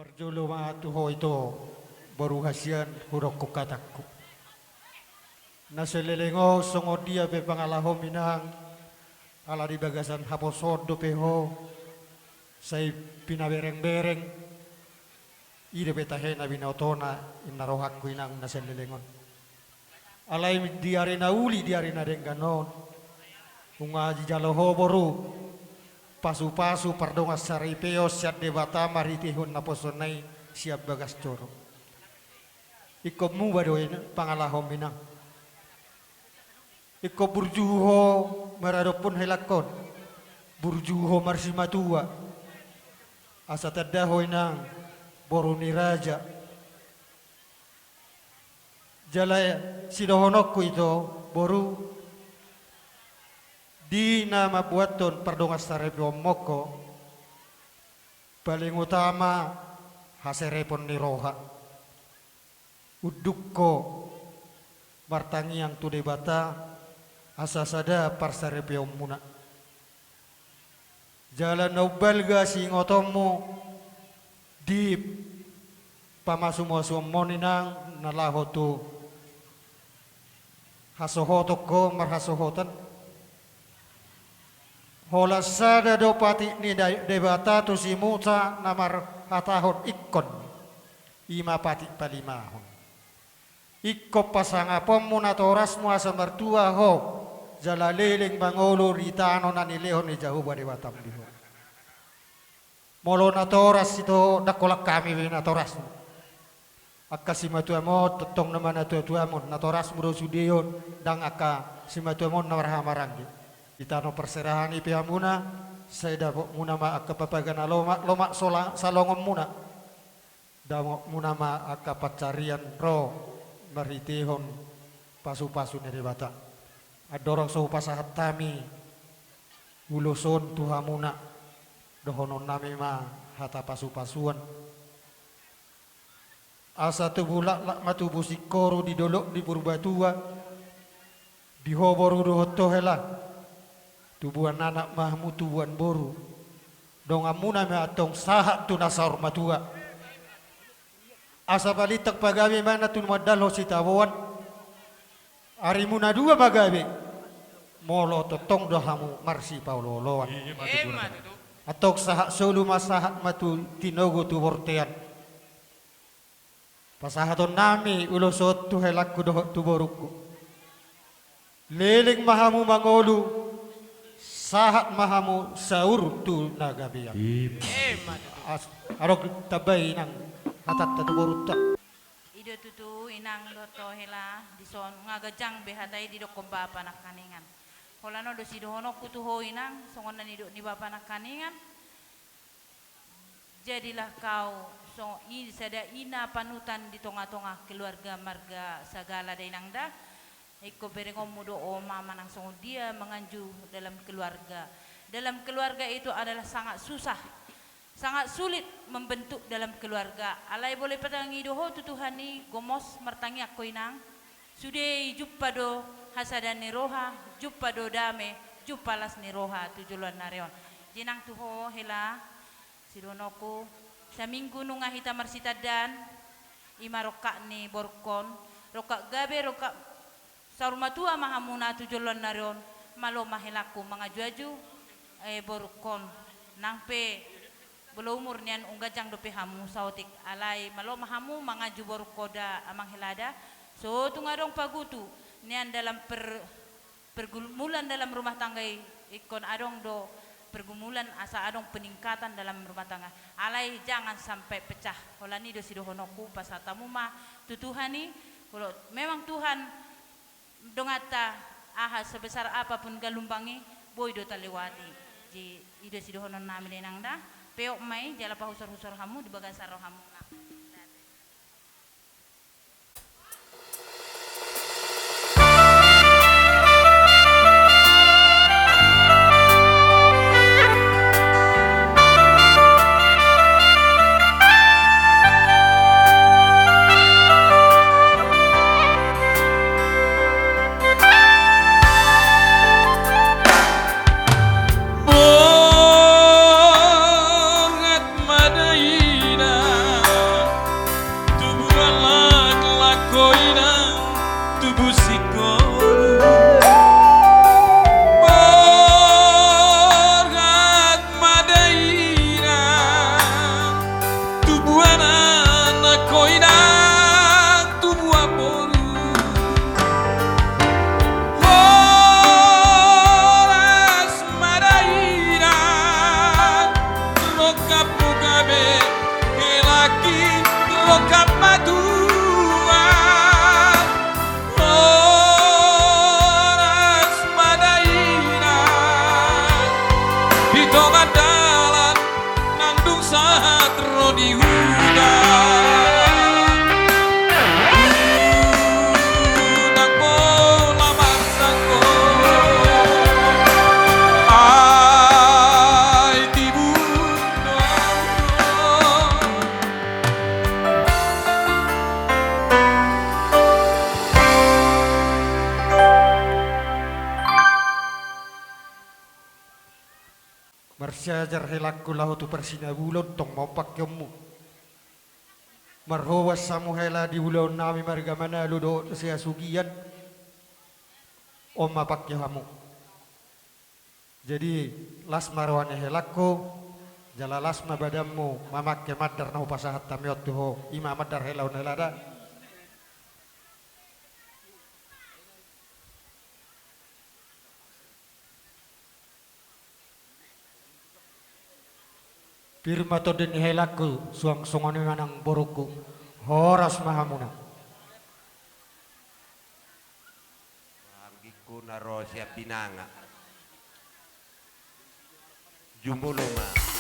Perjulu maatuho ito, baru hasian hurok ko katakku. Naselelengo songod dia pe pangalaho minang, ala di bagasan haposodo peho, say pinabereng-bereng, ide petahena binautona inarohakku inang naselelengon. Alay diari na uli diari na dengganon, ungaji jaloho boru, pasu-pasu pardongas saripeo siat debata maritihun naposonay siap bagas coro. Iko mu badoy pangalahom minang. Iko burjuho maradopon helakon. Burjuho marsimatua. Asa tadahoy nang boruni raja. Jalay sidohonokku itu boru di nama buaton pardongas sarepio moko paling utama haserepon ni roha udukko martangi yang tu debata asa sada parsarepio muna jalan naubalga singotomo di pamasumo moninang nalaho tu hasohotok ko marhasohotan hola sada do pati ni debata tu si Musa namar hatahon ikon ima pati palimahon ikko pasangapom muna toras mo asa mertua ho jalaliling mangolo ritano na nilehon ni Jahuba dewatam diho molo na toras ito nakolak kami na toras akka si matuamon totong naman na tuamon na toras mo do sudiyon dang akka si matuamon na marhamaranggi itano perserahan ipiha muna saya dapat muna ma akapapagana loma salongon muna damo muna ma akapacarian ro maritihon pasu-pasu nere bata adorong so pasahat tami uluson tuha muna dohonon nami ma hata pasu-pasuan asa tubulak matu busikoro di dolok di purbatua di hoboru dohoto hela tubuhan anak mahmu tubuhan boru dong amuna me atong sahat tu nasar matua asa balitak pagawe mana tu madalo sitawawan ari muna dua pagawe molo totong dohamu marsi pauloloan atong sahat solu masahat matu tinogo tu bortean pasahaton nami ulosot tu helakku dohot tu boruku leling mahamu mangolu sahat mahamu saur tu nagabiak. Arok tabay nang hatat tatuborutta. Ido tutu inang doto hela dison ngagajang behatay di dok bapa nak kaningan. Holano do sidohono kutuho inang songon ni dok ni bapa nak kaningan. Jadilah kau so sada ina panutan di tonga-tonga keluarga marga sagala dainang dah. Iko berengom mudo oma manang song dia menganju dalam keluarga. Dalam keluarga itu adalah sangat susah, sangat sulit membentuk dalam keluarga. Alai boleh patangi doho tutuhani gomos mertangi aku inang. Sudah jumpa do hasadan ni roha, jumpa do dame, jumpa las ni roha tujuan nareon. Jinang tuho hela sidonoku saminggu nunga hita marsitadan ima rokak ni borkon rokak gabe rokak sarumatua mahamuna tujolon narion malo mahilaku mangaju-aju borukon nangpe belo umur nian unggajang dope hamu sautik alai malo mahamu mangaju borukoda amang hilada so tungadong pagutu nian dalam pergumulan dalam rumah tangga ikon adong do pergumulan asa adong peningkatan dalam rumah tangga alai jangan sampai pecah holani do sidohonoku pasatamu mah tutuhani kalau memang Tuhan dongata aha sebesar apapun galumbangi boy do talewati ji ido sidohonon nami denang da peok mai jala pa husor-husor hamu di bagasar hamu na Bongat Madinah bokap matua oras madaina di tengah dalan nandung satro di hutan udang bola marsangko ai tibuno Marsiajar helakku lahu tu persina bulon tong mopak kemu. Marhawas samu hela di ulon nami marga mana ludo sia sugian. Om mapak hamu. Jadi las marwane helakku jala las mabadamu mamak ke madar nau pasahat tamiot tuho ima madar helau nelada. Firma to den helaku suang songone manang boruku horas mahamuna. Anggiku naro siap pinanga. Jumuluma.